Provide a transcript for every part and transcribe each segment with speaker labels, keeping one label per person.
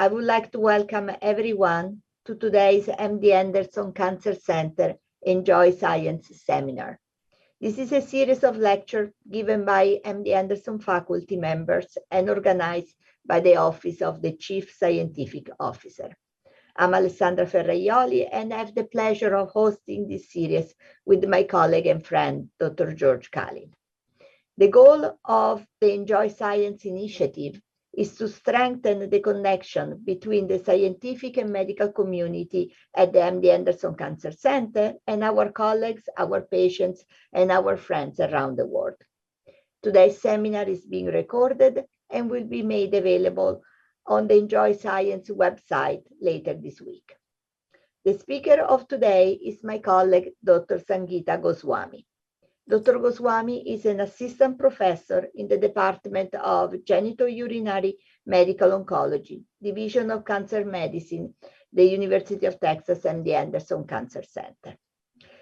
Speaker 1: I would like to welcome everyone to today's MD Anderson Cancer Center Enjoy Science seminar. This is a series of lectures given by MD Anderson faculty members and organized by the Office of the Chief Scientific Officer. I'm Alessandra Ferraioli and I have the pleasure of hosting this series with my colleague and friend, Dr. George Khalid. The goal of the Enjoy Science initiative is to strengthen the connection between the scientific and medical community at the MD Anderson Cancer Center and our colleagues, our patients, and our friends around the world. Today's seminar is being recorded and will be made available on the Enjoy Science website later this week. The speaker of today is my colleague, Dr. Sangeeta Goswami. Dr. Goswami is an assistant professor in the Department of Genitourinary Medical Oncology, Division of Cancer Medicine, the University of Texas MD Anderson Cancer Center.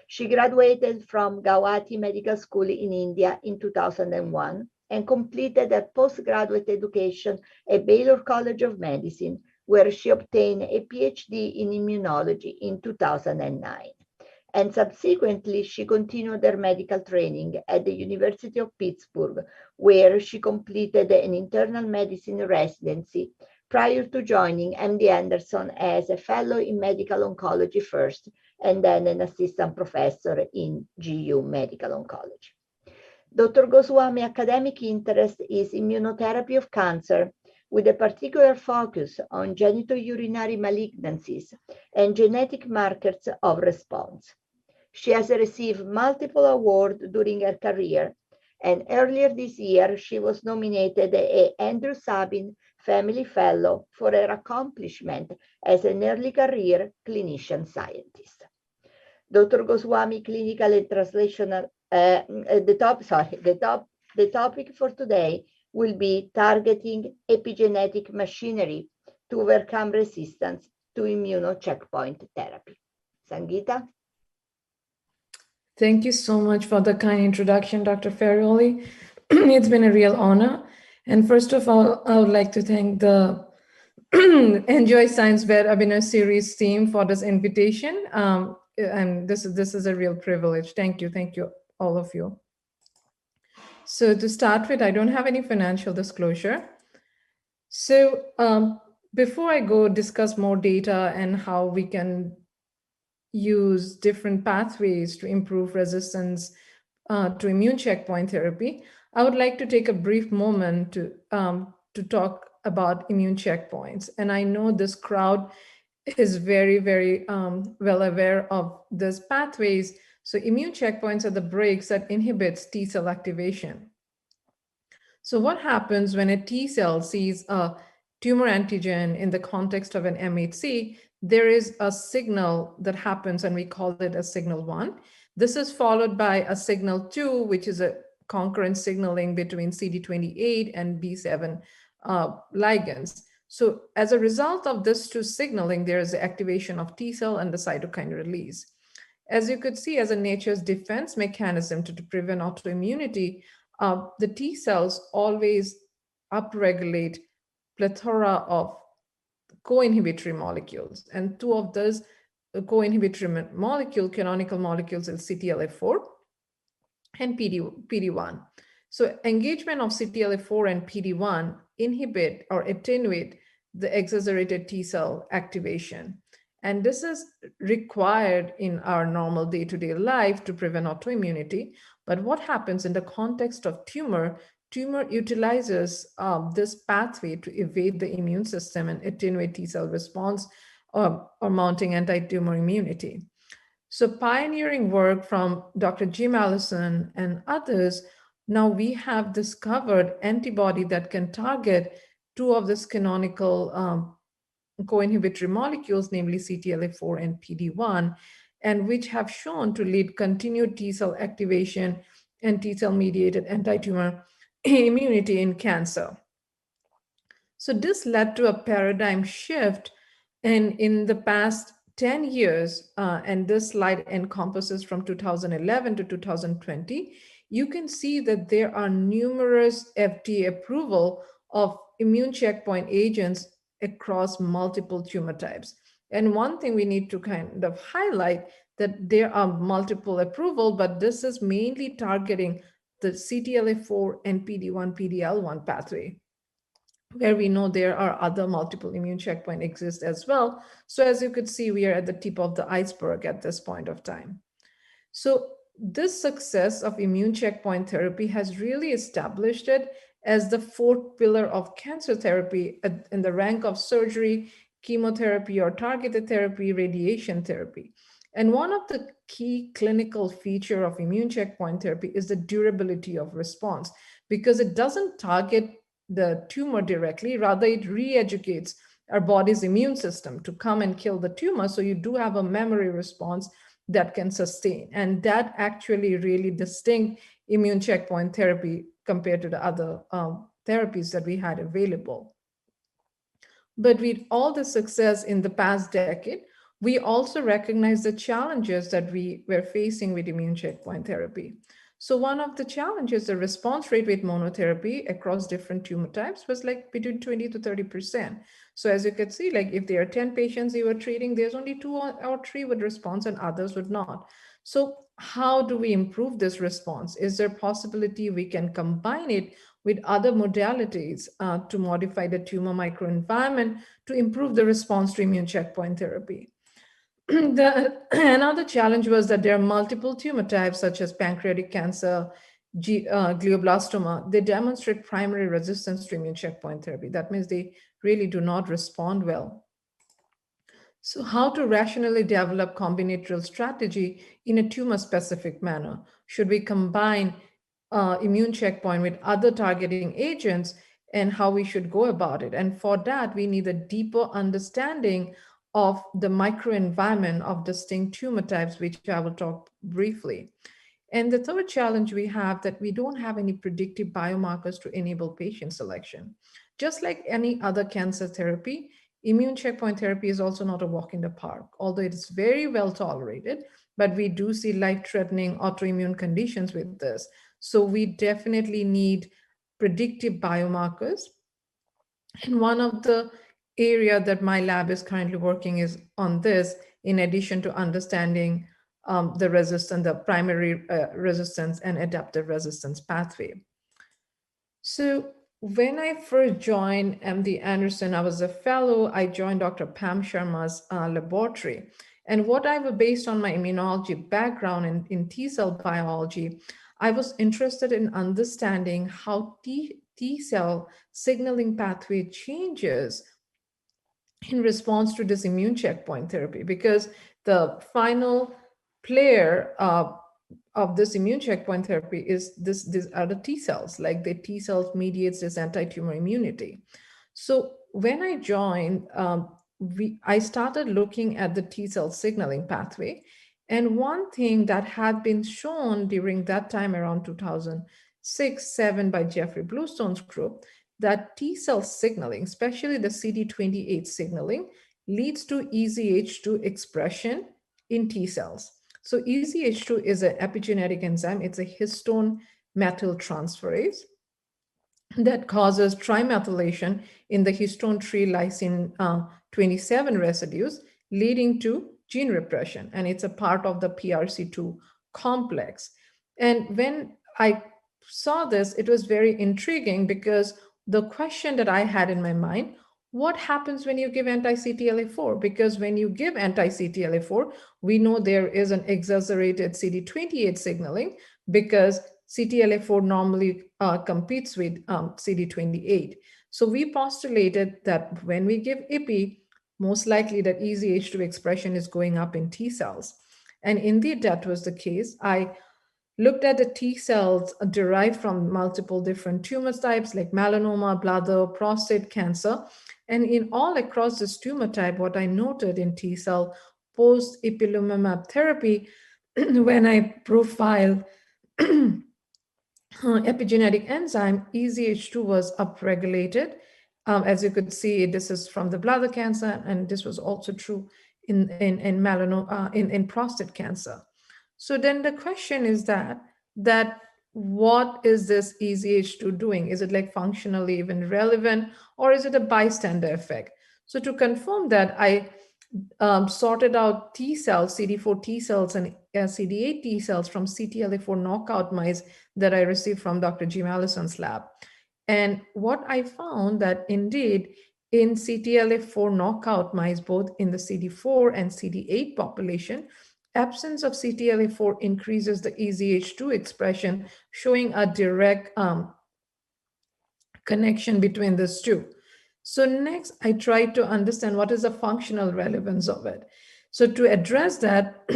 Speaker 1: She graduated from Gauhati Medical School in India in 2001 and completed her postgraduate education at Baylor College of Medicine, where she obtained a PhD in immunology in 2009. And subsequently, she continued her medical training at the University of Pittsburgh, where she completed an internal medicine residency prior to joining MD Anderson as a fellow in medical oncology first, and then an assistant professor in GU medical oncology. Dr. Goswami's academic interest is immunotherapy of cancer, with a particular focus on genitourinary malignancies and genetic markers of response. She has received multiple awards during her career, and earlier this year, she was nominated an Andrew Sabin Family Fellow for her accomplishment as an early career clinician scientist. Dr. Goswami clinical and translational, the topic for today will be targeting epigenetic machinery to overcome resistance to immunocheckpoint therapy. Sangeeta?
Speaker 2: Thank you so much for the kind introduction, Dr. Ferraioli. It's been a real honor. And first of all, I would like to thank the Enjoy Science webinar series team for this invitation. And this is a real privilege. Thank you, all of you. So to start with, I don't have any financial disclosure. So before I go discuss more data and how we can use different pathways to improve resistance to immune checkpoint therapy, I would like to take a brief moment to talk about immune checkpoints. And I know this crowd is very, very well aware of these pathways. So immune checkpoints are the brakes that inhibits T cell activation. So what happens when a T cell sees a tumor antigen in the context of an MHC? There is a signal that happens, and we call it a signal 1. This is followed by a signal 2, which is a concurrent signaling between CD28 and B7 ligands. So as a result of this 2 signaling, there is the activation of T cell and the cytokine release. As you could see, as a nature's defense mechanism to prevent autoimmunity, the T cells always upregulate plethora of co-inhibitory molecules, and 2 of those co-inhibitory canonical molecules is CTLA4 and PD1. So engagement of CTLA4 and PD1 inhibit or attenuate the exaggerated T cell activation. And this is required in our normal day-to-day life to prevent autoimmunity. But what happens in the context of tumor utilizes this pathway to evade the immune system and attenuate T cell response or mounting anti-tumor immunity. So pioneering work from Dr. Jim Allison and others, now we have discovered antibody that can target 2 of these canonical co-inhibitory molecules, namely CTLA4 and PD1, and which have shown to lead continued T cell activation and T cell mediated anti-tumor immunity in cancer. So this led to a paradigm shift in the past 10 years, and this slide encompasses from 2011 to 2020, you can see that there are numerous FDA approval of immune checkpoint agents across multiple tumor types. And one thing we need to kind of highlight that there are multiple approval, but this is mainly targeting the CTLA4 and PD1, PDL1 pathway, where we know there are other multiple immune checkpoint exist as well. So as you could see, we are at the tip of the iceberg at this point of time. So this success of immune checkpoint therapy has really established it as the fourth pillar of cancer therapy in the rank of surgery, chemotherapy or targeted therapy, radiation therapy. And one of the key clinical feature of immune checkpoint therapy is the durability of response, because it doesn't target the tumor directly, rather it re-educates our body's immune system to come and kill the tumor. So you do have a memory response that can sustain. And that actually really distinct immune checkpoint therapy compared to the other therapies that we had available. But with all the success in the past decade, we also recognize the challenges that we were facing with immune checkpoint therapy. So one of the challenges, the response rate with monotherapy across different tumor types was like between 20 to 30%. So as you can see, like if there are 10 patients you were treating, there's only two or three would respond and others would not. So how do we improve this response? Is there possibility we can combine it with other modalities to modify the tumor microenvironment to improve the response to immune checkpoint therapy? Another challenge was that there are multiple tumor types such as pancreatic cancer, glioblastoma. They demonstrate primary resistance to immune checkpoint therapy. That means they really do not respond well. So how to rationally develop combinatorial strategy in a tumor-specific manner? Should we combine immune checkpoint with other targeting agents, and how we should go about it? And for that, we need a deeper understanding of the microenvironment of distinct tumor types, which I will talk briefly. And the third challenge we have that we don't have any predictive biomarkers to enable patient selection. Just like any other cancer therapy, immune checkpoint therapy is also not a walk in the park, although it is very well tolerated, but we do see life-threatening autoimmune conditions with this. So we definitely need predictive biomarkers. And one of the area that my lab is currently working is on this, in addition to understanding the resistance, the primary resistance and adaptive resistance pathway. So when I first joined MD Anderson, I was a fellow. I joined Dr. Pam Sharma's laboratory. And what I was based on my immunology background in T cell biology, I was interested in understanding how T cell signaling pathway changes in response to this immune checkpoint therapy, because the final player of this immune checkpoint therapy is these are the T cells. Like the T cells mediates this anti-tumor immunity. So when I joined, I started looking at the T cell signaling pathway. And one thing that had been shown during that time around 2006-7 by Jeffrey Bluestone's group, that T cell signaling, especially the CD28 signaling, leads to EZH2 expression in T cells. So EZH2 is an epigenetic enzyme. It's a histone methyltransferase that causes trimethylation in the histone 3 lysine 27 residues, leading to gene repression. And it's a part of the PRC2 complex. And when I saw this, it was very intriguing, because the question that I had in my mind, what happens when you give anti-CTLA4? Because when you give anti-CTLA4, we know there is an exacerbated CD28 signaling, because CTLA4 normally competes with CD28. So we postulated that when we give IPI, most likely that EZH2 expression is going up in T cells. And indeed, that was the case. I looked at the T cells derived from multiple different tumor types like melanoma, bladder, prostate cancer. And in all across this tumor type, what I noted in T cell post-ipilimumab therapy, when I profiled epigenetic enzyme, EZH2 was upregulated. As you could see, this is from the bladder cancer, and this was also true in melanoma, in prostate cancer. So then the question is that what is this EZH2 doing? Is it like functionally even relevant, or is it a bystander effect? So to confirm that, I sorted out T cells, CD4 T cells and CD8 T cells from CTLA4 knockout mice that I received from Dr. Jim Allison's lab. And what I found that indeed in CTLA4 knockout mice, both in the CD4 and CD8 population, absence of CTLA4 increases the EZH2 expression, showing a direct connection between these two. So next, I tried to understand what is the functional relevance of it. So to address that,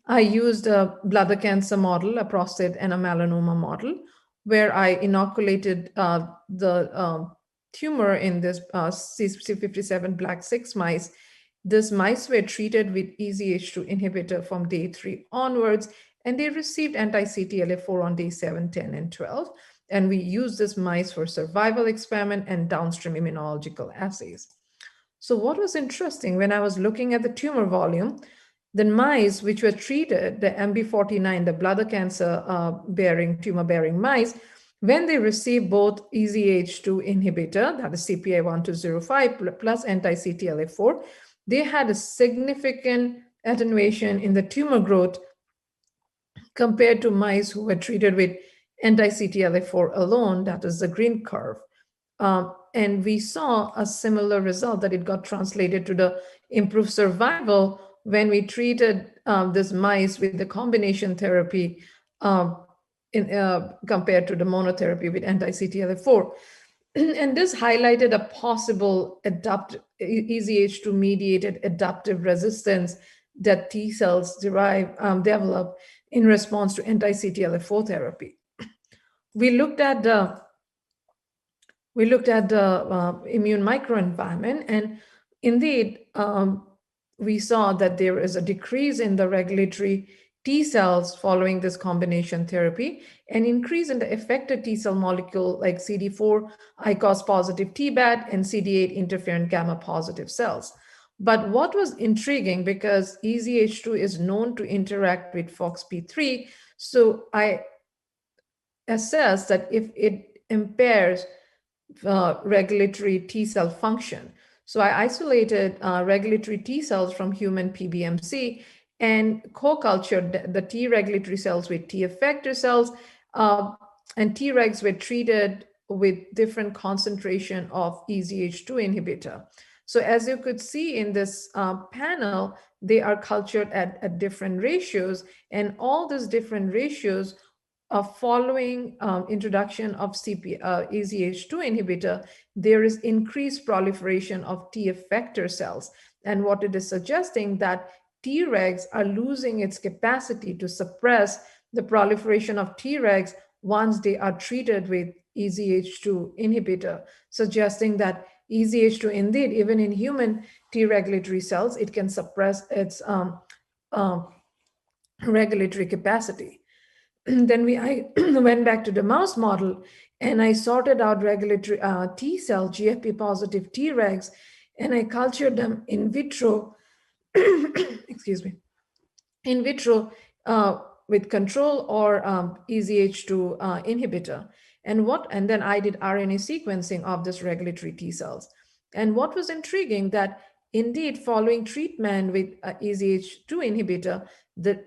Speaker 2: I used a bladder cancer model, a prostate and a melanoma model, where I inoculated the tumor in this C57 black 6 mice. These mice were treated with EZH2 inhibitor from day 3 onwards, and they received anti-CTLA4 on day 7, 10, and 12. And we used this mice for survival experiment and downstream immunological assays. So what was interesting, when I was looking at the tumor volume, the mice which were treated, the MB49, the bladder cancer tumor-bearing mice, when they received both EZH2 inhibitor, that is CPI-1205 plus anti-CTLA4, they had a significant attenuation in the tumor growth compared to mice who were treated with anti-CTLA4 alone, that is the green curve. And we saw a similar result that it got translated to the improved survival when we treated this mice with the combination therapy compared to the monotherapy with anti-CTLA4. And this highlighted a possible EZH2 mediated adaptive resistance that T cells develop in response to anti-CTLA4 therapy. We looked at the immune microenvironment, and indeed, we saw that there is a decrease in the regulatory T cells following this combination therapy, and increase in the effector T cell molecule like CD4 ICOS positive TBAT and CD8 interferon gamma positive cells. But what was intriguing, because EZH2 is known to interact with FOXP3, so I assessed that if it impairs regulatory T cell function. So I isolated regulatory T cells from human PBMC and co-cultured the T regulatory cells with T effector cells, and Tregs were treated with different concentration of EZH2 inhibitor. So as you could see in this panel, they are cultured at different ratios, and all these different ratios following introduction of EZH2 inhibitor, there is increased proliferation of T effector cells. And what it is suggesting that Tregs are losing its capacity to suppress the proliferation of Tregs once they are treated with EZH2 inhibitor, suggesting that EZH2 indeed, even in human T regulatory cells, it can suppress its regulatory capacity. Then I went back to the mouse model, and I sorted out regulatory T cell GFP positive Tregs, and I cultured them in vitro, excuse me, in vitro with control or EZH2 inhibitor. And then I did RNA sequencing of this regulatory T cells. And what was intriguing, that indeed following treatment with EZH2 inhibitor, the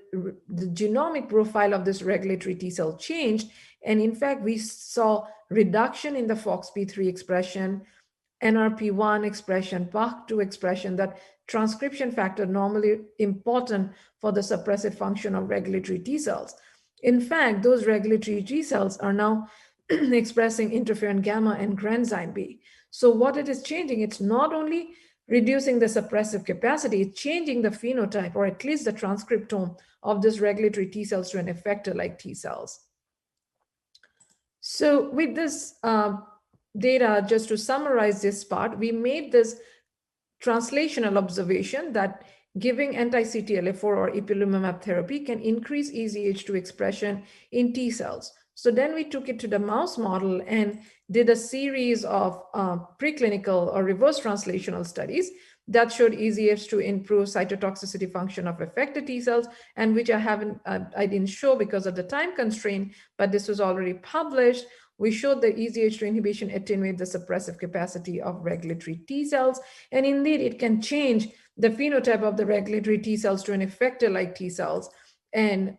Speaker 2: genomic profile of this regulatory T cell changed. And in fact, we saw reduction in the FOXP3 expression, NRP1 expression, PAC2 expression, that transcription factor normally important for the suppressive function of regulatory T cells. In fact, those regulatory T cells are now expressing interferon gamma and granzyme B. So what it is changing, it's not only reducing the suppressive capacity, it's changing the phenotype, or at least the transcriptome of this regulatory T cells to an effector like T cells. So with this data, just to summarize this part, we made this translational observation that giving anti-CTLA4 or ipilimumab therapy can increase EZH2 expression in T cells. So then we took it to the mouse model and did a series of preclinical or reverse translational studies that showed EZH2 improve cytotoxicity function of effector T cells, and which I didn't show because of the time constraint, but this was already published, we showed the EZH2 inhibition attenuate the suppressive capacity of regulatory T cells. And indeed, it can change the phenotype of the regulatory T cells to an effector like T cells. And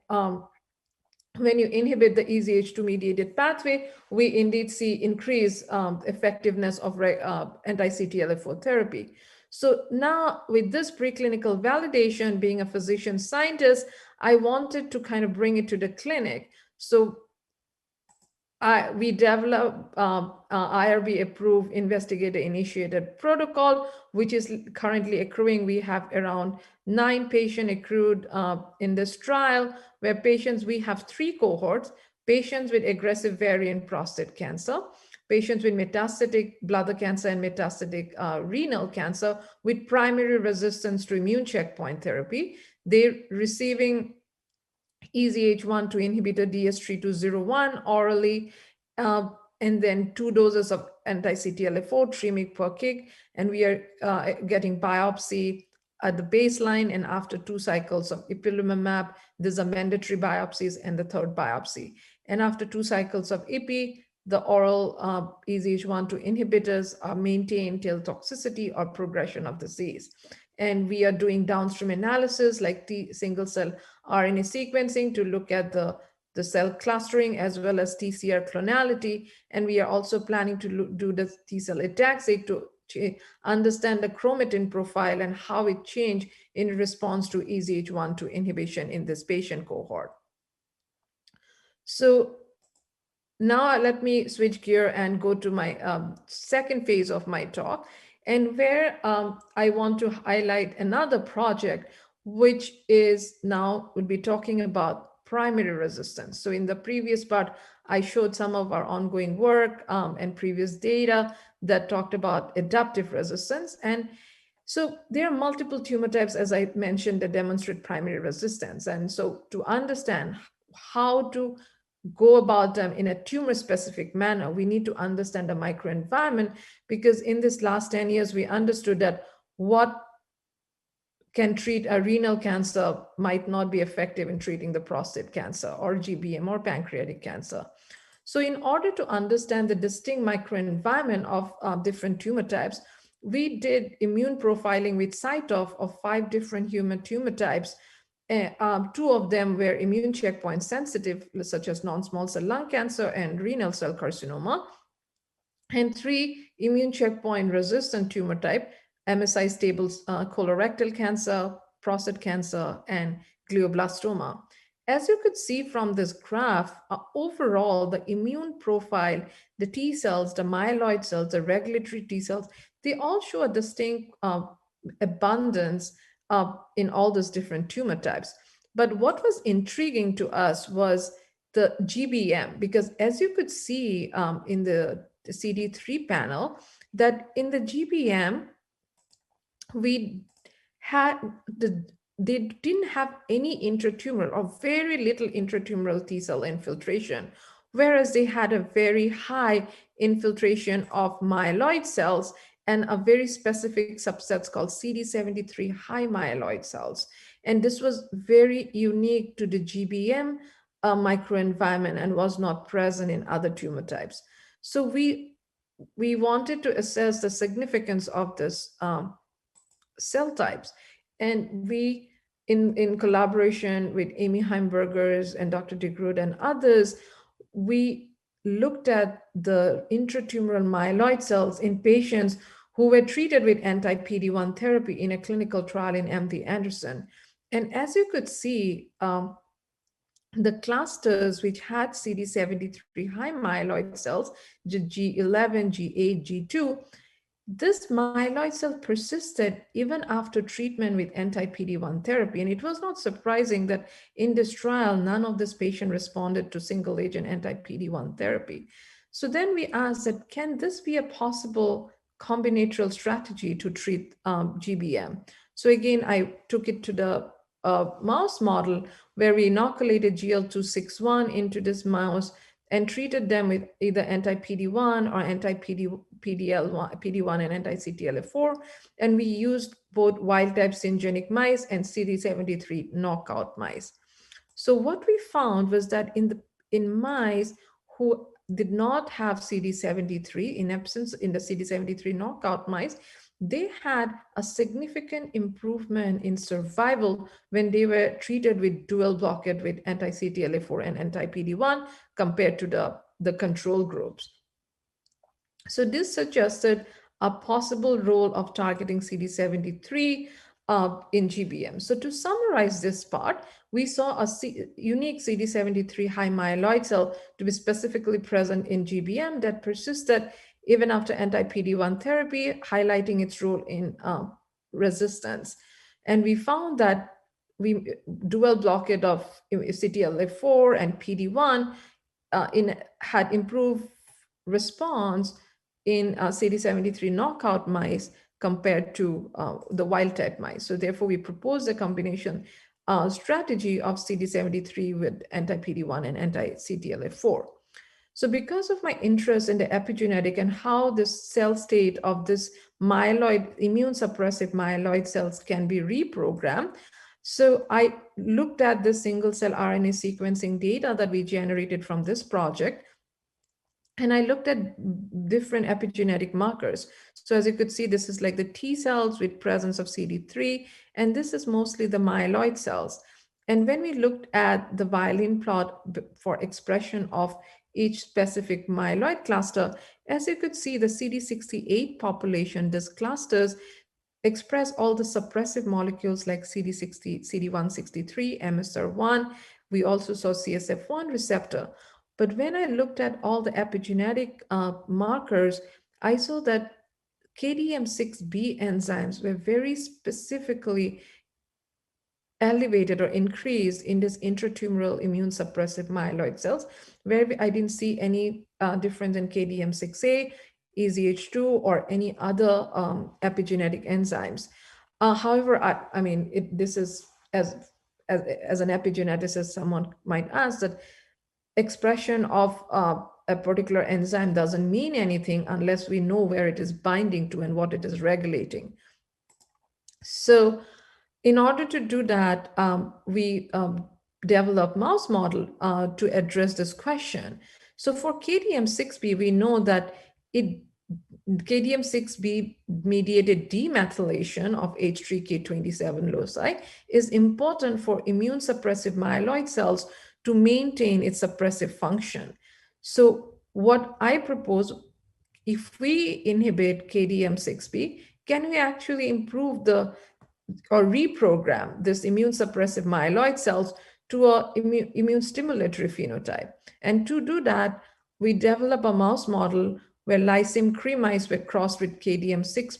Speaker 2: when you inhibit the EZH2 mediated pathway, we indeed see increased effectiveness of anti-CTLA4 therapy. So now with this preclinical validation, being a physician scientist, I wanted to kind of bring it to the clinic. So we developed IRB approved investigator initiated protocol, which is currently accruing. We have around 9 patients accrued in this trial, where we have 3 cohorts: patients with aggressive variant prostate cancer, patients with metastatic bladder cancer and metastatic renal cancer with primary resistance to immune checkpoint therapy. They're receiving EZH1 inhibitor DS3201 orally, and then 2 doses of anti-CTLA4, 3 mg per kg, and we are getting biopsy at the baseline, and after 2 cycles of ipilimumab, these are mandatory biopsies and the third biopsy. And after 2 cycles of ipi, the oral EZH1 inhibitors are maintained till toxicity or progression of disease. And we are doing downstream analysis like single cell RNA sequencing to look at the cell clustering as well as TCR clonality. And we are also planning to do the T cell ataxia to understand the chromatin profile and how it changed in response to EZH1 inhibition in this patient cohort. So now let me switch gear and go to my second phase of my talk, and where I want to highlight another project, which is now we'll be talking about primary resistance. So in the previous part, I showed some of our ongoing work and previous data that talked about adaptive resistance. And so there are multiple tumor types, as I mentioned, that demonstrate primary resistance. And so to understand how to go about them in a tumor specific manner, we need to understand the microenvironment, because in this last 10 years, we understood that what can treat a renal cancer might not be effective in treating the prostate cancer or GBM or pancreatic cancer. So in order to understand the distinct microenvironment of different tumor types, we did immune profiling with CyTOF of 5 different human tumor types. 2 of them were immune checkpoint sensitive, such as non-small cell lung cancer and renal cell carcinoma, and 3 immune checkpoint resistant tumor type, MSI stable colorectal cancer, prostate cancer, and glioblastoma. As you could see from this graph, overall, the immune profile, the T cells, the myeloid cells, the regulatory T cells, they all show a distinct abundance in all those different tumor types. But what was intriguing to us was the GBM, because as you could see in the CD3 panel, that in the GBM, we had they didn't have any intratumoral or very little intratumoral T cell infiltration, whereas they had a very high infiltration of myeloid cells and a very specific subsets called CD73 high myeloid cells. And this was very unique to the GBM microenvironment and was not present in other tumor types. So we wanted to assess the significance of this cell types. And we, in collaboration with Amy Heimbergers and Dr. DeGroot and others, we looked at the intratumoral myeloid cells in patients who were treated with anti-PD-1 therapy in a clinical trial in MD Anderson. And as you could see, the clusters which had CD73 high myeloid cells, G11, G8, G2, this myeloid cell persisted even after treatment with anti-PD-1 therapy. And it was not surprising that in this trial, none of this patient responded to single agent anti-PD-1 therapy. So then we asked that, can this be a possible combinatorial strategy to treat GBM? So again, I took it to the mouse model where we inoculated GL261 into this mouse and treated them with either anti-PD-1 or anti-PD-1 and anti-CTLA4. And we used both wild-type syngeneic mice and CD73 knockout mice. So what we found was that in mice who did not have CD73 in absence in the CD73 knockout mice, they had a significant improvement in survival when they were treated with dual blockade with anti-CTLA4 and anti-PD-1 compared to the control groups. So this suggested a possible role of targeting CD73 in GBM. So to summarize this part, we saw a unique CD73 high myeloid cell to be specifically present in GBM that persisted even after anti-PD-1 therapy, highlighting its role in resistance. And we found that dual blockade of CTLA4 and PD-1 had improved response in CD73 knockout mice compared to the wild type mice. So therefore, we proposed a combination strategy of CD73 with anti-PD-1 and anti-CTLA4. So because of my interest in the epigenetic and how this cell state of this myeloid, immune suppressive myeloid cells can be reprogrammed, so I looked at the single cell RNA sequencing data that we generated from this project, and I looked at different epigenetic markers. So as you could see, this is like the T cells with presence of CD3, and this is mostly the myeloid cells. And when we looked at the violin plot for expression of each specific myeloid cluster, as you could see, the CD68 population, these clusters express all the suppressive molecules like CD60, CD163, MSR1. We also saw CSF1 receptor. But when I looked at all the epigenetic markers, I saw that KDM6B enzymes were very specifically elevated or increased in this intratumoral immune suppressive myeloid cells, where I didn't see any difference in KDM6A, EZH2, or any other epigenetic enzymes. However, I mean, this is as an epigeneticist, someone might ask that expression of a particular enzyme doesn't mean anything unless we know where it is binding to and what it is regulating. So in order to do that, we developed mouse model to address this question. So for KDM6B, we know that KDM6B mediated demethylation of H3K27 loci is important for immune suppressive myeloid cells to maintain its suppressive function. So what I propose, if we inhibit KDM6B, can we actually improve or reprogram this immune suppressive myeloid cells to a immune stimulatory phenotype? And to do that, we develop a mouse model where lysine-3 mice were crossed with KDM6B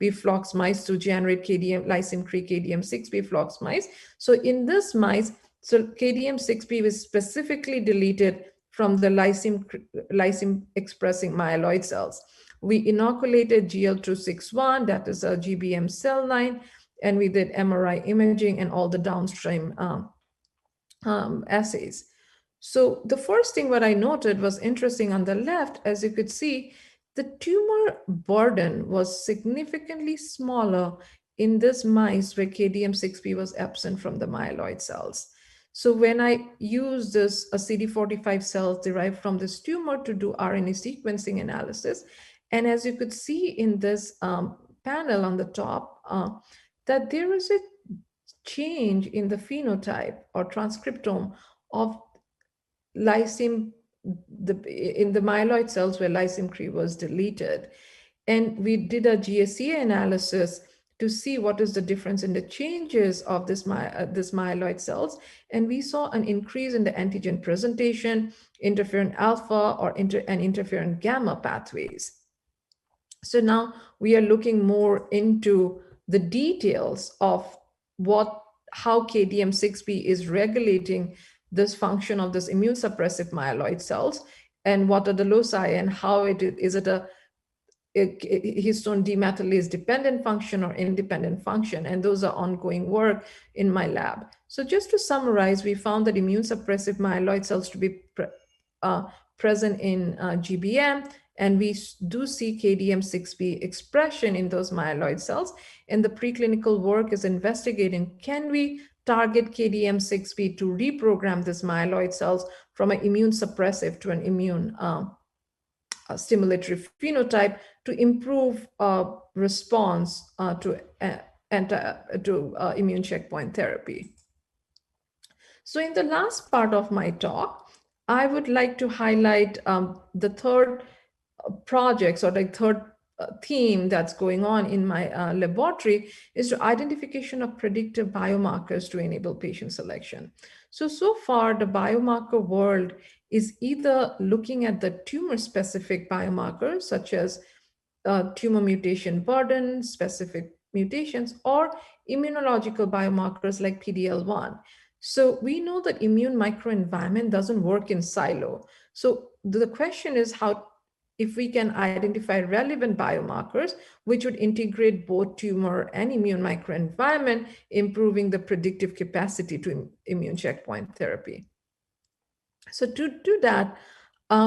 Speaker 2: flox mice to generate lysine-3 KDM6B flox mice. So in this mice, so KDM6B was specifically deleted from the lysine expressing myeloid cells. We inoculated GL261, that is a GBM cell line, and we did MRI imaging and all the downstream assays. So the first thing what I noted was interesting on the left, as you could see, the tumor burden was significantly smaller in this mice where KDM6B was absent from the myeloid cells. So when I use this CD45 cells derived from this tumor to do RNA sequencing analysis, and as you could see in this panel on the top, that there is a change in the phenotype or transcriptome of lysine in the myeloid cells where lysine-3 was deleted. And we did a GSE analysis to see what is the difference in the changes of this myeloid cells. And we saw an increase in the antigen presentation, interferon alpha and interferon gamma pathways. So now we are looking more into the details of how KDM6B is regulating this function of this immune suppressive myeloid cells, and what are the loci, and how is it a histone demethylase dependent function or independent function, and those are ongoing work in my lab. So just to summarize, we found that immune suppressive myeloid cells to be present in GBM, and we do see KDM6B expression in those myeloid cells, and the preclinical work is investigating, can we target KDM6B to reprogram these myeloid cells from an immune suppressive to an immune stimulatory phenotype to improve response to immune checkpoint therapy. So in the last part of my talk, I would like to highlight the third projects or the third theme that's going on in my laboratory is the identification of predictive biomarkers to enable patient selection. So far, the biomarker world is either looking at the tumor-specific biomarkers, such as tumor mutation burden, specific mutations, or immunological biomarkers like PD-L1. So we know that immune microenvironment doesn't work in silo. So the question is how, if we can identify relevant biomarkers, which would integrate both tumor and immune microenvironment, improving the predictive capacity to immune checkpoint therapy. So to do that,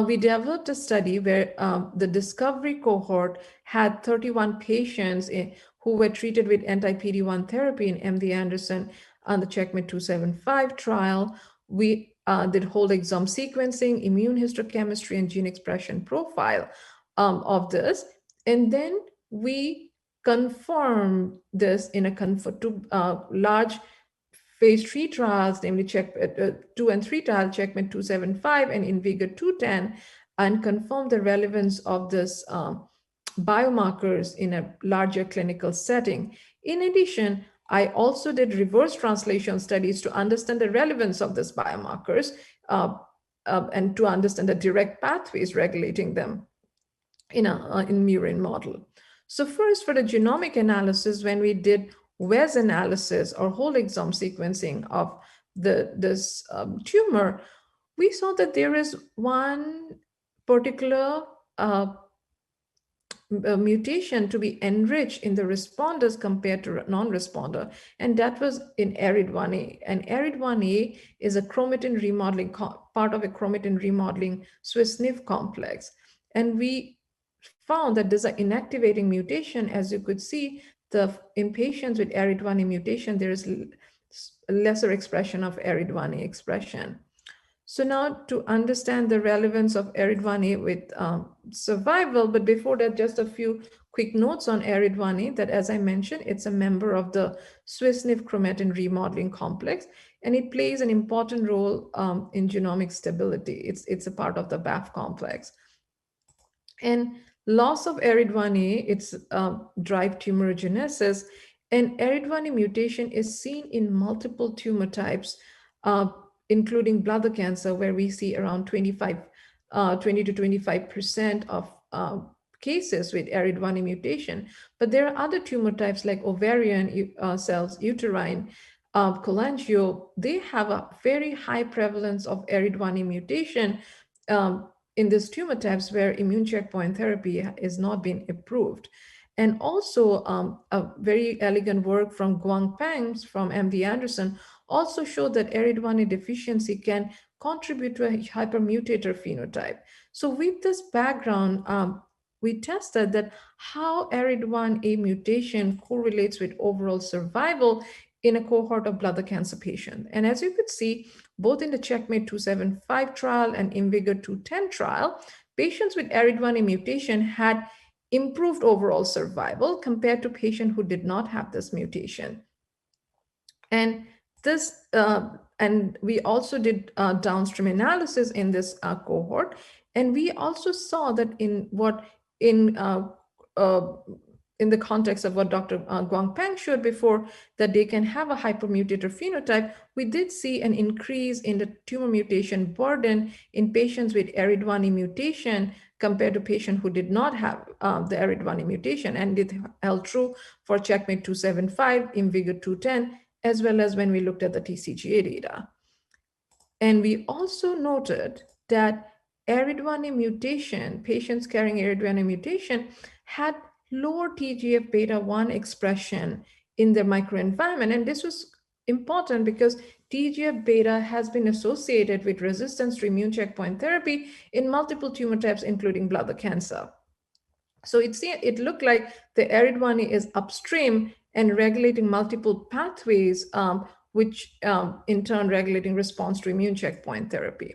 Speaker 2: we developed a study where the discovery cohort had 31 patients who were treated with anti-PD-1 therapy in MD Anderson on the CheckMate 275 trial. We did whole exome sequencing, immune histochemistry, and gene expression profile of this. And then we confirmed this in two large phase 3 trials, namely check 2 and 3 trial, CheckMate 275 and InVigor 210, and confirmed the relevance of this biomarkers in a larger clinical setting. In addition, I also did reverse translation studies to understand the relevance of these biomarkers and to understand the direct pathways regulating them in murine model. So first, for the genomic analysis, when we did WES analysis or whole exome sequencing of this tumor, we saw that there is one particular mutation to be enriched in the responders compared to non-responder, and that was in ARID1A. And ARID1A is a chromatin remodeling part of a chromatin remodeling Swiss-Nif complex. And we found that there's an inactivating mutation. As you could see, in patients with ARID1A mutation, there is lesser expression of ARID1A expression. So now to understand the relevance of ARID1A with survival, but before that, just a few quick notes on ARID1A, that as I mentioned, it's a member of the Swiss-Nif chromatin remodeling complex, and it plays an important role in genomic stability. It's a part of the BAF complex. And loss of ARID1A, it's drive tumorigenesis, and ARID1A mutation is seen in multiple tumor types, including bladder cancer, where we see around 20 to 25% of cases with ARID1A mutation. But there are other tumor types like ovarian cells, uterine, cholangio. They have a very high prevalence of ARID1A mutation in these tumor types where immune checkpoint therapy is not being approved. And also a very elegant work from Guang Peng from MD Anderson also showed that ARID1A deficiency can contribute to a hypermutator phenotype. So with this background, we tested that how ARID1A mutation correlates with overall survival in a cohort of bladder cancer patients. And as you could see, both in the CheckMate 275 trial and InVigor 210 trial, patients with ARID1A mutation had improved overall survival compared to patients who did not have this mutation. And we also did downstream analysis in this cohort, and we also saw that in the context of what Dr. Guang Peng showed before, that they can have a hypermutator phenotype, we did see an increase in the tumor mutation burden in patients with ARID1A mutation compared to patients who did not have the ARID1A mutation, and it held true for CheckMate 275, InVigor 210, as well as when we looked at the TCGA data. And we also noted that ARID1A mutation, patients carrying ARID1A mutation, had lower TGF-beta 1 expression in their microenvironment. And this was important because TGF-beta has been associated with resistance to immune checkpoint therapy in multiple tumor types, including bladder cancer. So it looked like the ARID1A is upstream and regulating multiple pathways, which in turn regulating response to immune checkpoint therapy.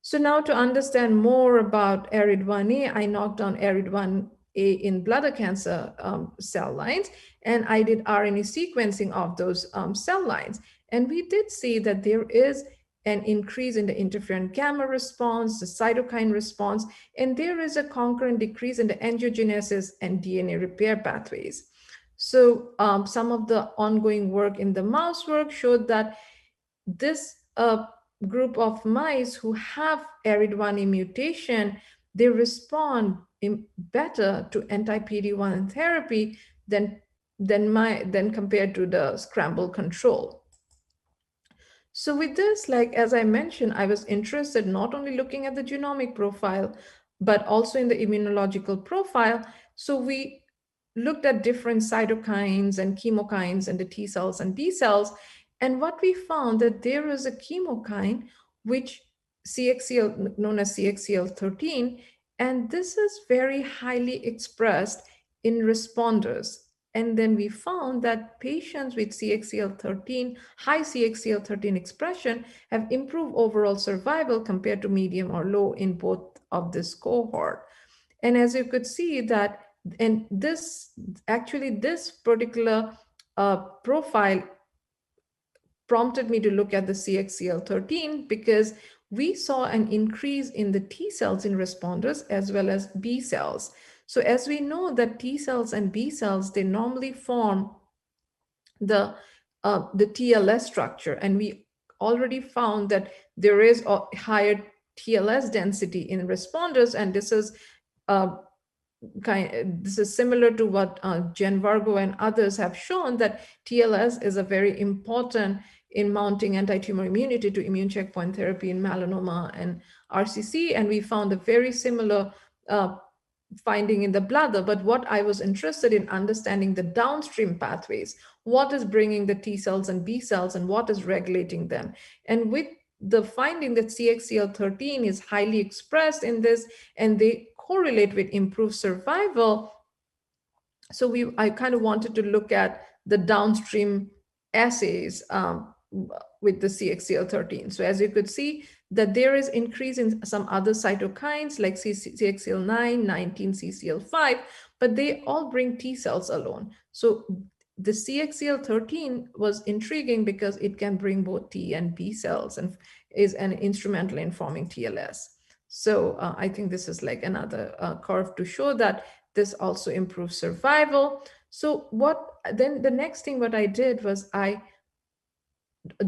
Speaker 2: So now to understand more about ARID1A, I knocked down ARID1A in bladder cancer cell lines, and I did RNA sequencing of those cell lines. And we did see that there is an increase in the interferon gamma response, the cytokine response, and there is a concurrent decrease in the angiogenesis and DNA repair pathways. So some of the ongoing work in the mouse work showed that this group of mice who have ARID1A mutation, they respond better to anti-PD-1 therapy than compared to the scramble control. So with this, like as I mentioned, I was interested not only looking at the genomic profile, but also in the immunological profile. So we looked at different cytokines and chemokines and the T cells and B cells. And what we found that there is a chemokine which CXCL, known as CXCL13, and this is very highly expressed in responders. And then we found that patients with CXCL13, high CXCL13 expression, have improved overall survival compared to medium or low in both of this cohort. And as you could see that, and this actually, this particular profile prompted me to look at the CXCL13 because we saw an increase in the T cells in responders as well as B cells. So as we know that T cells and B cells, they normally form the TLS structure, and we already found that there is a higher TLS density in responders, and this is similar to what Jen Vargo and others have shown, that TLS is a very important in mounting anti-tumor immunity to immune checkpoint therapy in melanoma and RCC, and we found a very similar finding in the bladder. But what I was interested in understanding the downstream pathways, what is bringing the T cells and B cells and what is regulating them. And with the finding that CXCL13 is highly expressed in this and they correlate with improved survival, so I kind of wanted to look at the downstream assays with the CXCL13. So as you could see, that there is increase in some other cytokines like CXCL9, 19, CCL5, but they all bring T cells alone. So the CXCL13 was intriguing because it can bring both T and B cells and is an instrumental in forming TLS. So I think this is like another curve to show that this also improves survival. So then the next thing what I did was I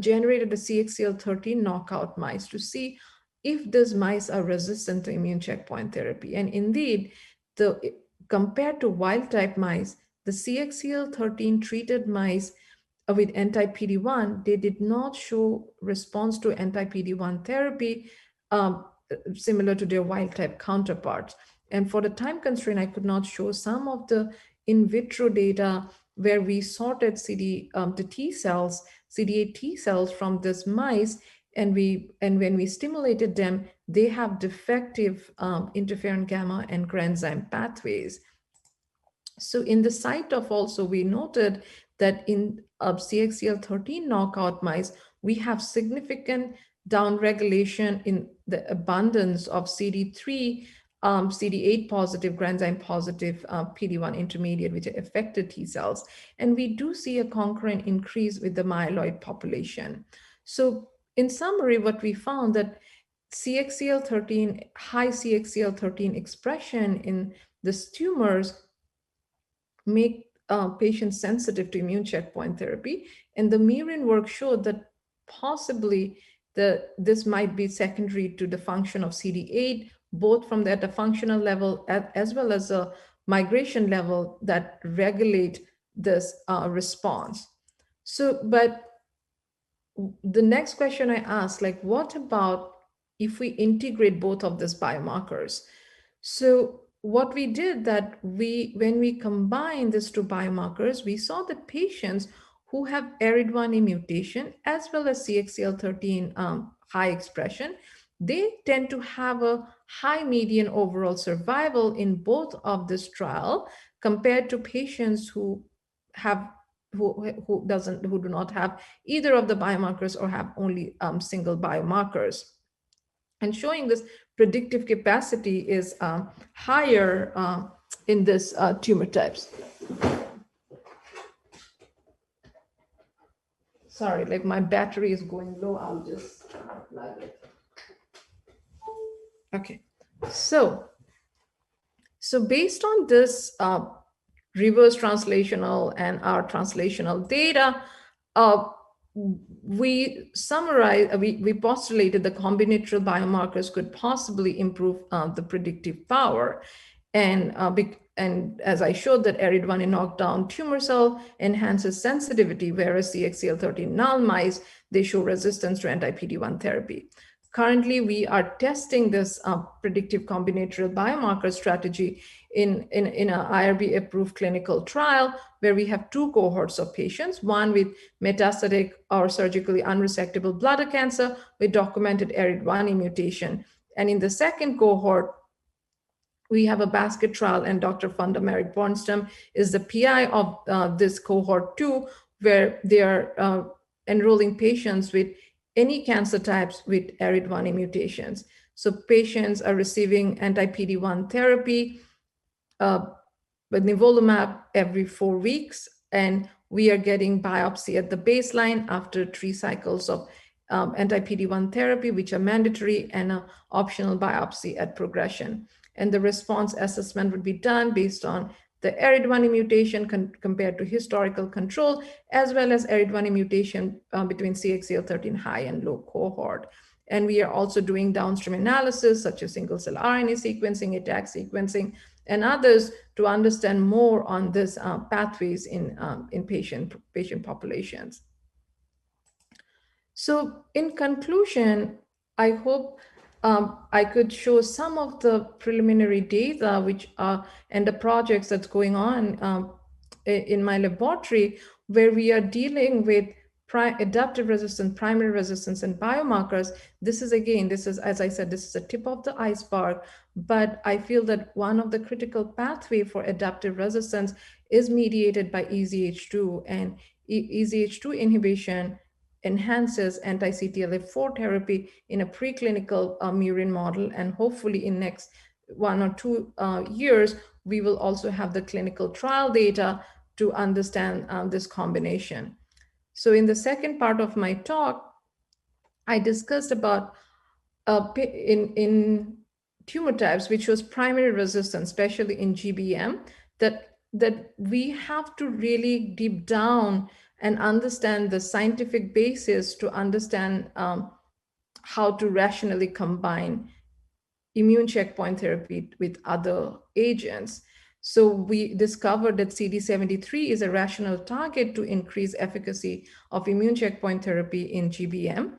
Speaker 2: generated a CXCL13 knockout mice to see if these mice are resistant to immune checkpoint therapy. And indeed, compared to wild type mice, the CXCL13 treated mice with anti-PD-1, they did not show response to anti-PD-1 therapy similar to their wild type counterparts. And for the time constraint, I could not show some of the in vitro data where we sorted the T cells, CD8 T cells from this mice, and when we stimulated them, they have defective interferon gamma and granzyme pathways. So in the site of also, we noted that in CXCL13 knockout mice, we have significant downregulation in the abundance of CD3, CD8 positive, granzyme positive PD-1 intermediate, which are affected T cells. And we do see a concurrent increase with the myeloid population. So in summary, what we found that CXCL13, high CXCL13 expression in these tumors make patients sensitive to immune checkpoint therapy. And the murine work showed that possibly this might be secondary to the function of CD8, both from the functional level as well as a migration level that regulate this response. So, but the next question I asked, like, what about if we integrate both of these biomarkers? So what we did that when we combine these two biomarkers, we saw that patients who have ARID1A mutation as well as CXCL13 high expression, they tend to have a high median overall survival in both of this trial compared to patients who do not have either of the biomarkers or have only single biomarkers. and showing this predictive capacity is higher in this tumor types. Sorry, like my battery is going low. I'll just plug it. Okay, so based on this reverse translational and our translational data, we summarize, we postulated the combinatorial biomarkers could possibly improve the predictive power. And as I showed, that ARID1 in knockdown tumor cell enhances sensitivity, whereas CXCL13 null mice, they show resistance to anti-PD-1 therapy. Currently, we are testing this predictive combinatorial biomarker strategy in an IRB-approved clinical trial where we have 2 cohorts of patients, one with metastatic or surgically unresectable bladder cancer with documented ARID1 mutation. And in the second cohort, we have a basket trial, and Dr. Funda Merrick-Bornstam is the PI of this cohort 2, where they are enrolling patients with any cancer types with ARID1 mutations. So patients are receiving anti-PD-1 therapy with nivolumab every 4 weeks, and we are getting biopsy at the baseline after 3 cycles of anti-PD-1 therapy, which are mandatory, and an optional biopsy at progression. And the response assessment would be done based on the ARID1 mutation compared to historical control, as well as ARID1 mutation between CXCL13 high and low cohort. And we are also doing downstream analysis, such as single-cell RNA sequencing, ATAC sequencing, and others to understand more on this pathways in patient populations. So in conclusion, I hope I could show some of the preliminary data and the projects that's going on in my laboratory, where we are dealing with adaptive resistance, primary resistance, and biomarkers. This is, as I said, this is a tip of the iceberg, but I feel that one of the critical pathway for adaptive resistance is mediated by EZH2, and EZH2 inhibition enhances anti-CTLA-4 therapy in a preclinical murine model, and hopefully in next 1 or 2 years, we will also have the clinical trial data to understand this combination. So in the second part of my talk, I discussed about in tumor types, which was primary resistance, especially in GBM, that we have to really deep down and understand the scientific basis to understand how to rationally combine immune checkpoint therapy with other agents. So we discovered that CD73 is a rational target to increase efficacy of immune checkpoint therapy in GBM.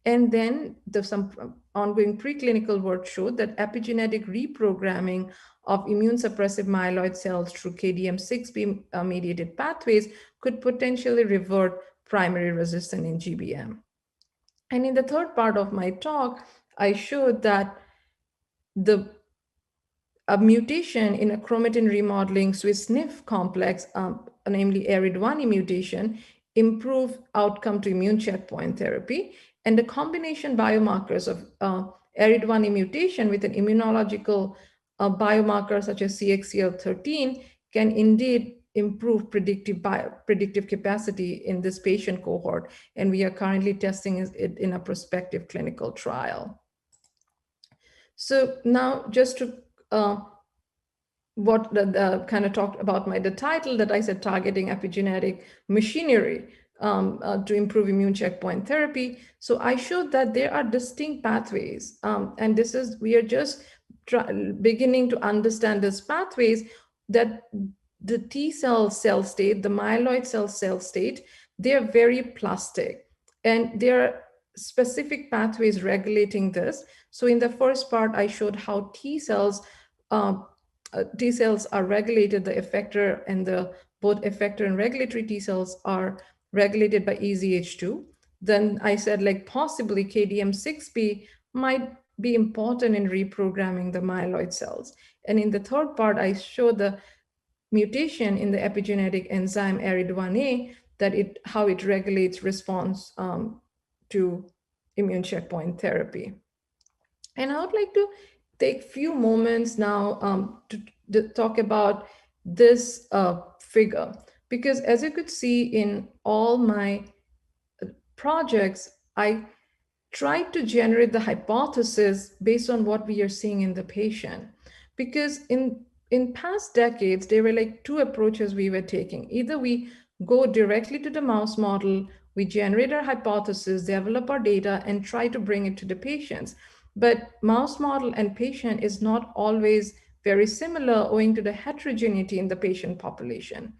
Speaker 2: And then some ongoing preclinical work showed that epigenetic reprogramming of immune suppressive myeloid cells through KDM6B mediated pathways could potentially revert primary resistance in GBM. And in the third part of my talk, I showed that a mutation in a chromatin remodeling Swiss SNF complex, namely ARID1 mutation, improve outcome to immune checkpoint therapy. And the combination biomarkers of ARID1 mutation with an immunological biomarker such as CXCL13 can indeed improve predictive capacity in this patient cohort. And we are currently testing it in a prospective clinical trial. So now just to what kind of talked about the title that I said, targeting epigenetic machinery to improve immune checkpoint therapy. So I showed that there are distinct pathways, and we are just beginning to understand these pathways, that the T cell state, the myeloid cell state, they are very plastic, and there are specific pathways regulating this. So in the first part, I showed how T cells are regulated, the effector and both effector and regulatory T cells are regulated by EZH2. Then I said possibly KDM6B might be important in reprogramming the myeloid cells. And in the third part, I showed the mutation in the epigenetic enzyme ARID1A, how it regulates response to immune checkpoint therapy. And I would like to take few moments now to talk about this figure, because as you could see in all my projects, I tried to generate the hypothesis based on what we are seeing in the patient. Because in past decades, there were like two approaches we were taking. Either we go directly to the mouse model, we generate our hypothesis, develop our data, and try to bring it to the patients. But mouse model and patient is not always very similar owing to the heterogeneity in the patient population.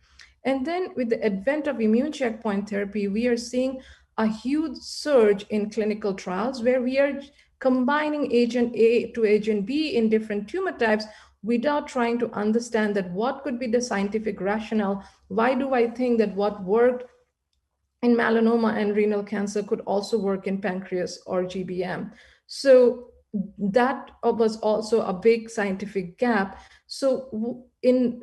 Speaker 2: And then with the advent of immune checkpoint therapy, we are seeing a huge surge in clinical trials where we are combining agent A to agent B in different tumor types without trying to understand that what could be the scientific rationale. Why do I think that what worked in melanoma and renal cancer could also work in pancreas or GBM? So that was also a big scientific gap. So in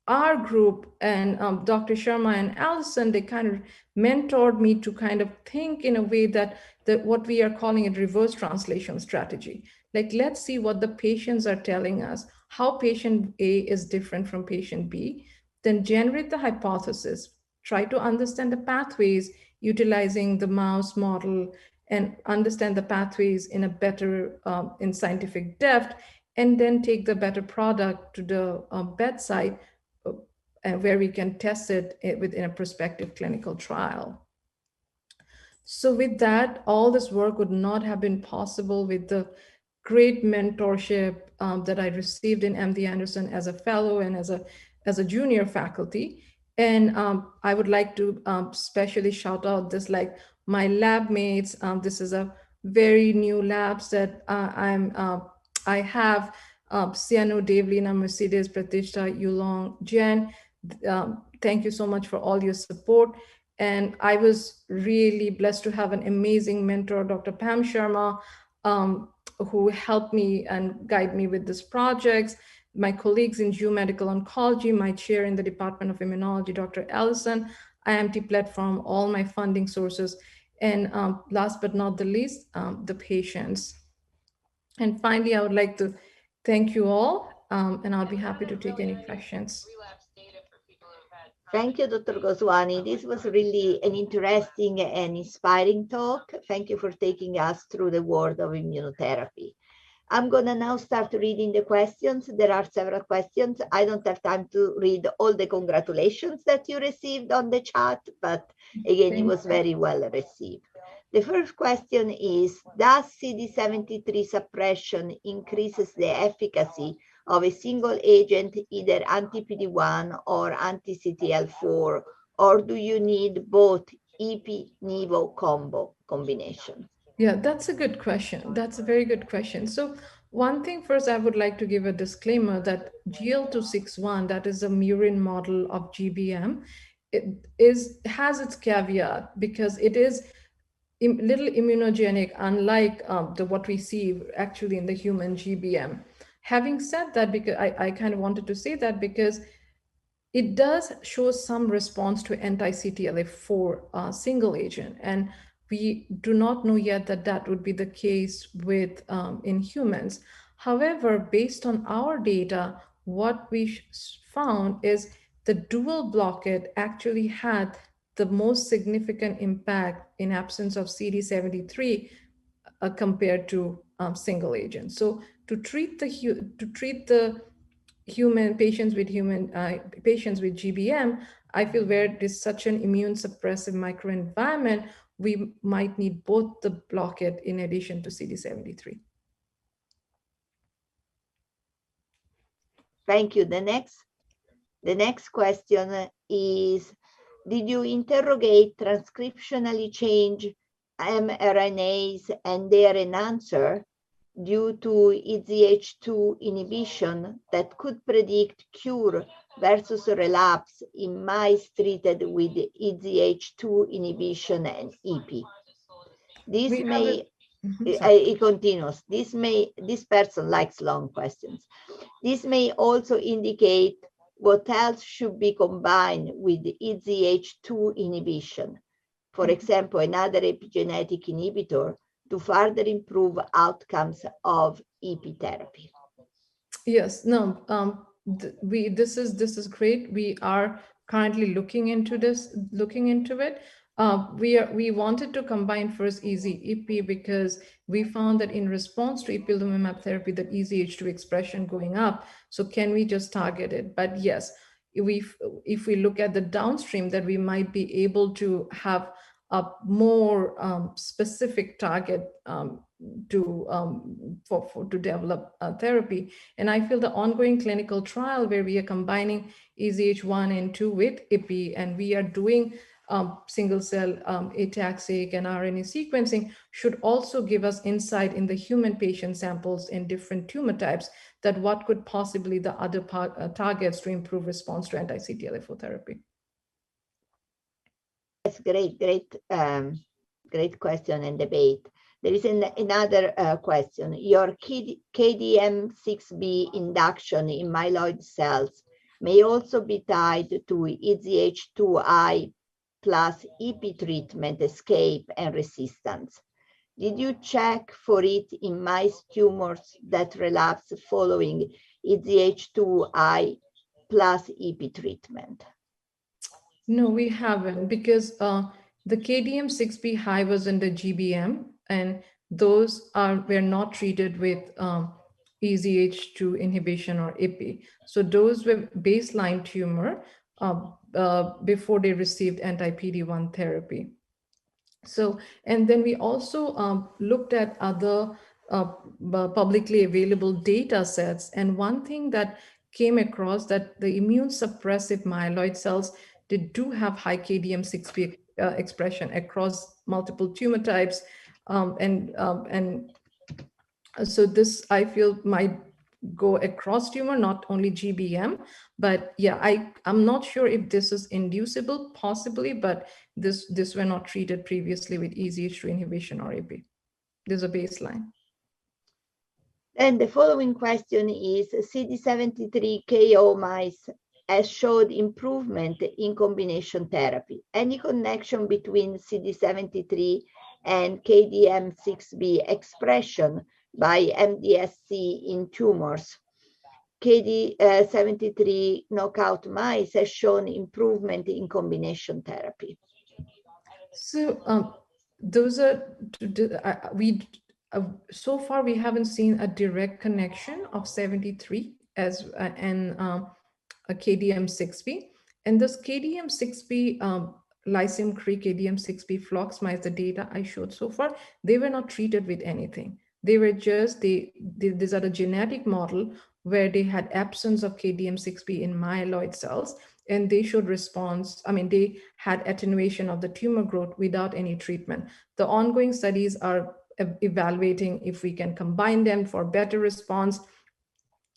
Speaker 2: our group and Dr. Sharma and Allison, they kind of mentored me to kind of think in a way that what we are calling a reverse translation strategy. Like, let's see what the patients are telling us, how patient A is different from patient B, then generate the hypothesis, try to understand the pathways utilizing the mouse model and understand the pathways in a better, in scientific depth, and then take the better product to the bedside where we can test it within a prospective clinical trial. So with that, all this work would not have been possible with the great mentorship that I received in MD Anderson as a fellow and as a junior faculty. And I would like to specially shout out this, like my lab mates. This is a very new labs that I have. Siano, Devlina, Mercedes, Pratishta, Yulong, Jen. Thank you so much for all your support. And I was really blessed to have an amazing mentor, Dr. Pam Sharma, who helped me and guide me with these projects. My colleagues in geomedical oncology, my chair in the Department of Immunology, Dr. Allison, IMT platform, all my funding sources. And last but not the least, the patients. And finally, I would like to thank you all, and I'll be happy to take any questions.
Speaker 1: Thank you, Dr. Goswami. This was really an interesting and inspiring talk. Thank you for taking us through the world of immunotherapy. I'm going to now start reading the questions. There are several questions. I don't have time to read all the congratulations that you received on the chat, but again, it was very well received. The first question is, does CD73 suppression increases the efficacy of a single agent, either anti-PD-1 or anti-CTL4, or do you need both EP-Nivo combo combination?
Speaker 2: Yeah, that's a good question. That's a very good question. So one thing first, I would like to give a disclaimer that GL261, that is a murine model of GBM, has its caveat because it is little immunogenic, unlike what we see actually in the human GBM. Having said that, because I kind of wanted to say that because it does show some response to anti-CTLA-4 single agent, and we do not know yet that that would be the case with in humans. However, based on our data, what we found is the dual blockade actually had the most significant impact in absence of CD73 compared to single agent. So to treat the human patients with GBM, I feel where it is such an immune suppressive microenvironment, we might need both the blockade in addition to CD73.
Speaker 1: Thank you. The next question is, did you interrogate transcriptionally changed mRNAs and their enhancer due to EZH2 inhibition that could predict cure versus relapse in mice treated with EZH2 inhibition and EP? This may, it continues, this person likes long questions. This may also indicate what else should be combined with EZH2 inhibition. For example, another epigenetic inhibitor to further improve outcomes of EP therapy?
Speaker 2: Yes, no, this is great. We are currently looking into it. We wanted to combine first easy EP because we found that in response to ipilimumab therapy, that EZH2 expression going up. So can we just target it? But yes, if we look at the downstream, that we might be able to have a more specific target to develop therapy. And I feel the ongoing clinical trial where we are combining EZH1 and 2 with IPI, and we are doing single cell ATAC-seq and RNA sequencing, should also give us insight in the human patient samples in different tumor types, that what could possibly the other targets to improve response to anti-CTLA-4 therapy.
Speaker 1: That's great question and debate. There is another question. Your KDM6B induction in myeloid cells may also be tied to EZH2I plus EP treatment escape and resistance. Did you check for it in mice tumors that relapse following EZH2I plus EP treatment?
Speaker 2: No, we haven't, because the KDM6B high was in the GBM, and those were not treated with EZH2 inhibition or IPI. So those were baseline tumor before they received anti-PD-1 therapy. So, and then we also looked at other publicly available data sets. And one thing that came across, that the immune suppressive myeloid cells, they do have high KDM6B expression across multiple tumor types. And so this, I feel, might go across tumor, not only GBM. But yeah, I'm not sure if this is inducible, possibly, but this were not treated previously with EZH2 inhibition or AP. There's a baseline.
Speaker 1: And the following question is, CD73 KO mice has showed improvement in combination therapy. Any connection between CD73 and KDM6B expression by MDSC in tumors? KD73 knockout mice has shown improvement in combination therapy.
Speaker 2: So those are, so far we haven't seen a direct connection of 73 as and a KDM6B. And this KDM6B lysim-Cree KDM6B flox mice, the data I showed so far, they were not treated with anything. They were just, these are a genetic model where they had absence of KDM6B in myeloid cells, and they showed response. I mean, they had attenuation of the tumor growth without any treatment. The ongoing studies are evaluating if we can combine them for better response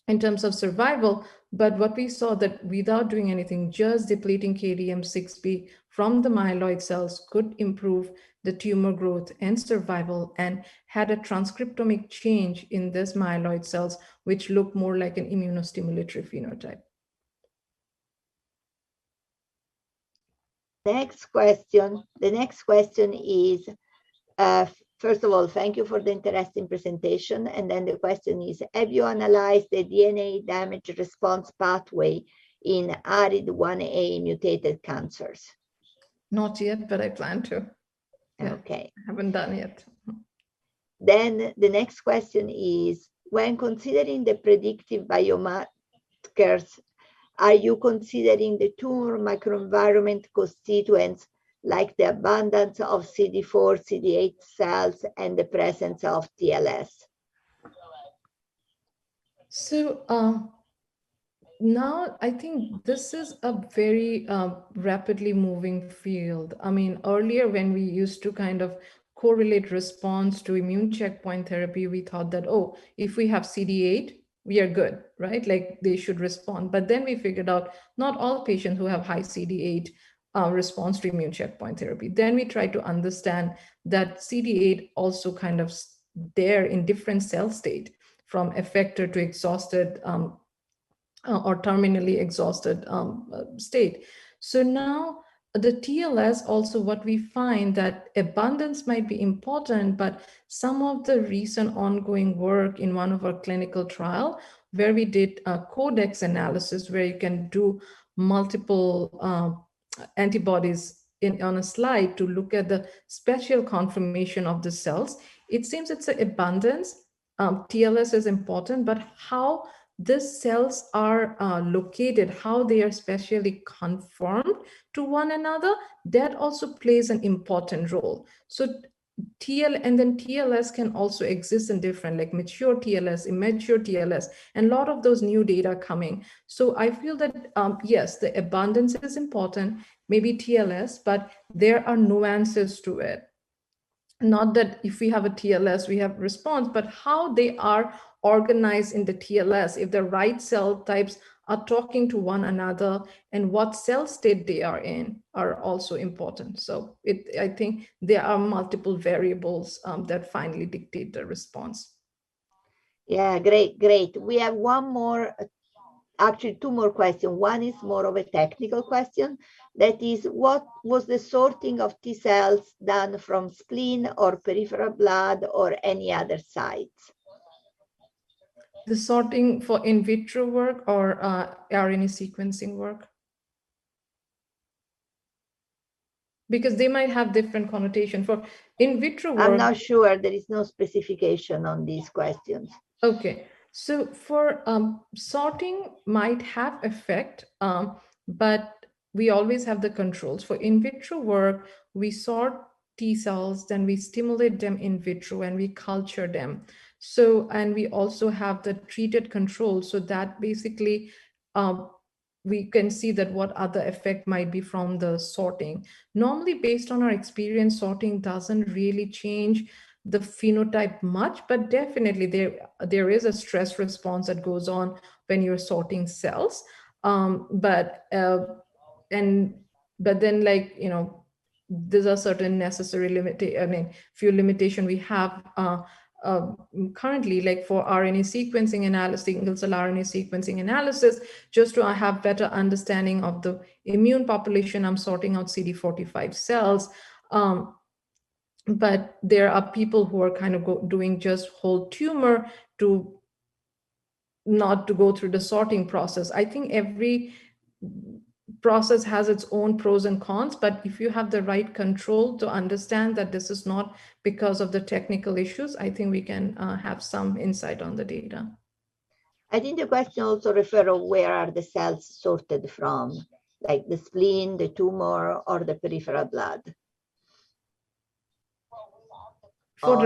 Speaker 2: in terms of survival. But what we saw, that without doing anything, just depleting KDM6B from the myeloid cells could improve the tumor growth and survival, and had a transcriptomic change in this myeloid cells, which look more like an immunostimulatory phenotype.
Speaker 1: Next question. The next question is, first of all, thank you for the interesting presentation. And then the question is, have you analyzed the DNA damage response pathway in ARID1A mutated cancers?
Speaker 2: Not yet, but I plan to.
Speaker 1: Yeah. Okay.
Speaker 2: I haven't done yet.
Speaker 1: Then the next question is, when considering the predictive biomarkers, are you considering the tumor microenvironment constituents like the abundance of CD4, CD8 cells and the presence of TLS?
Speaker 2: So now I think this is a very rapidly moving field. I mean, earlier when we used to kind of correlate response to immune checkpoint therapy, we thought that, oh, if we have CD8, we are good, right? Like they should respond. But then we figured out not all patients who have high CD8 response to immune checkpoint therapy. Then we tried to understand that CD8 also kind of there in different cell state, from effector to exhausted or terminally exhausted state. So now the TLS also, what we find that abundance might be important, but some of the recent ongoing work in one of our clinical trial where we did a codex analysis where you can do multiple antibodies on a slide to look at the spatial conformation of the cells. It seems it's an abundance. TLS is important, but how these cells are located, how they are spatially conformed to one another, that also plays an important role. So and then TLS can also exist in different, like mature TLS, immature TLS, and a lot of those new data coming. So I feel that yes, the abundance is important, maybe TLS, but there are nuances to it. Not that if we have a TLS, we have response, but how they are organized in the TLS, if the right cell types are talking to one another and what cell state they are in are also important. So I think there are multiple variables that finally dictate the response.
Speaker 1: Yeah, great, great. We have one more, actually two more questions. One is more of a technical question. That is, what was the sorting of T cells done from spleen or peripheral blood or any other sites?
Speaker 2: The sorting for in vitro work or RNA sequencing work? Because they might have different connotation. For in vitro work,
Speaker 1: I'm not sure. There is no specification on these questions.
Speaker 2: Okay, so for sorting might have effect, but we always have the controls. For in vitro work, we sort T cells, then we stimulate them in vitro and we culture them. So, and we also have the treated control. So that basically we can see that what other effect might be from the sorting. Normally, based on our experience, sorting doesn't really change the phenotype much, but definitely there is a stress response that goes on when you're sorting cells. But then, like, you know, there's a certain necessary few limitation we have currently, like for RNA sequencing analysis, single cell RNA sequencing analysis, just to have better understanding of the immune population, I'm sorting out CD45 cells. But there are people who are kind of doing just whole tumor to not to go through the sorting process. I think every process has its own pros and cons, but if you have the right control to understand that this is not because of the technical issues, I think we can have some insight on the data.
Speaker 1: I think the question also refers where are the cells sorted from, like the spleen, the tumor, or the peripheral blood.
Speaker 2: For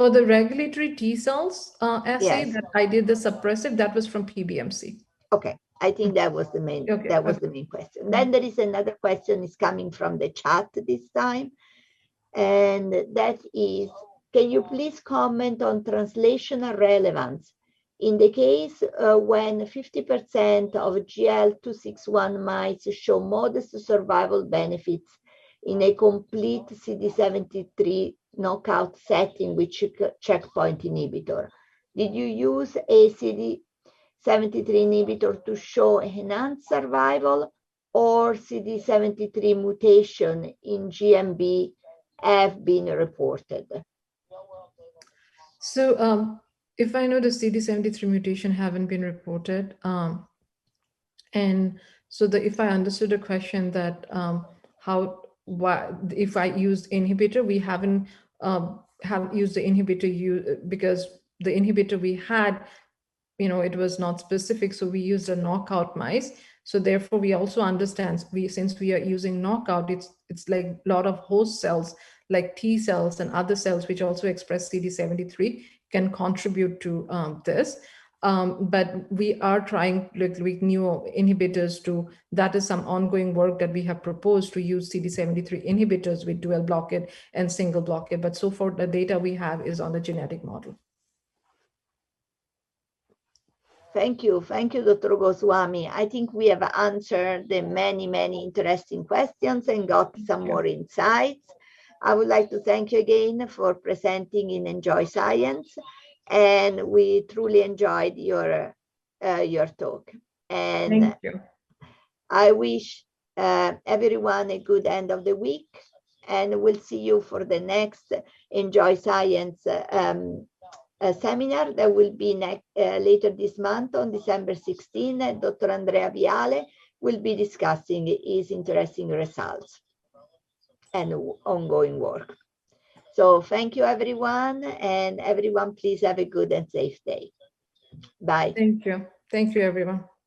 Speaker 2: the regulatory T cells assay
Speaker 1: Yes.
Speaker 2: that I did, the suppressive, that was from PBMC.
Speaker 1: Okay, I think that was the main the main question. Then there is another question is coming from the chat this time, and that is, can you please comment on translational relevance in the case when 50% of GL261 mice show modest survival benefits in a complete CD73 knockout setting with checkpoint inhibitor? Did you use a CD73 inhibitor to show enhanced survival, or CD73 mutation in GMB have been reported?
Speaker 2: So if I know the CD73 mutation haven't been reported, and so if I understood the question that if I used inhibitor, we haven't have used the inhibitor because the inhibitor we had, you know, it was not specific, so we used a knockout mice. So therefore we also understand, since we are using knockout, it's like a lot of host cells like T cells and other cells which also express CD73 can contribute to this. But we are trying with new inhibitors that is some ongoing work that we have proposed to use CD73 inhibitors with dual blockade and single blockade. But so far the data we have is on the genetic model.
Speaker 1: Thank you, Dr. Goswami. I think we have answered the many interesting questions and got some more insights. I would like to thank you again for presenting in Enjoy Science, and we truly enjoyed your talk. And
Speaker 2: thank you.
Speaker 1: I wish everyone a good end of the week, and we'll see you for the next Enjoy Science seminar that will be later this month on December 16. Dr. Andrea Viale will be discussing his interesting results and ongoing work. So thank you, everyone, and everyone, please have a good and safe day. Bye.
Speaker 2: Thank you. Thank you, everyone.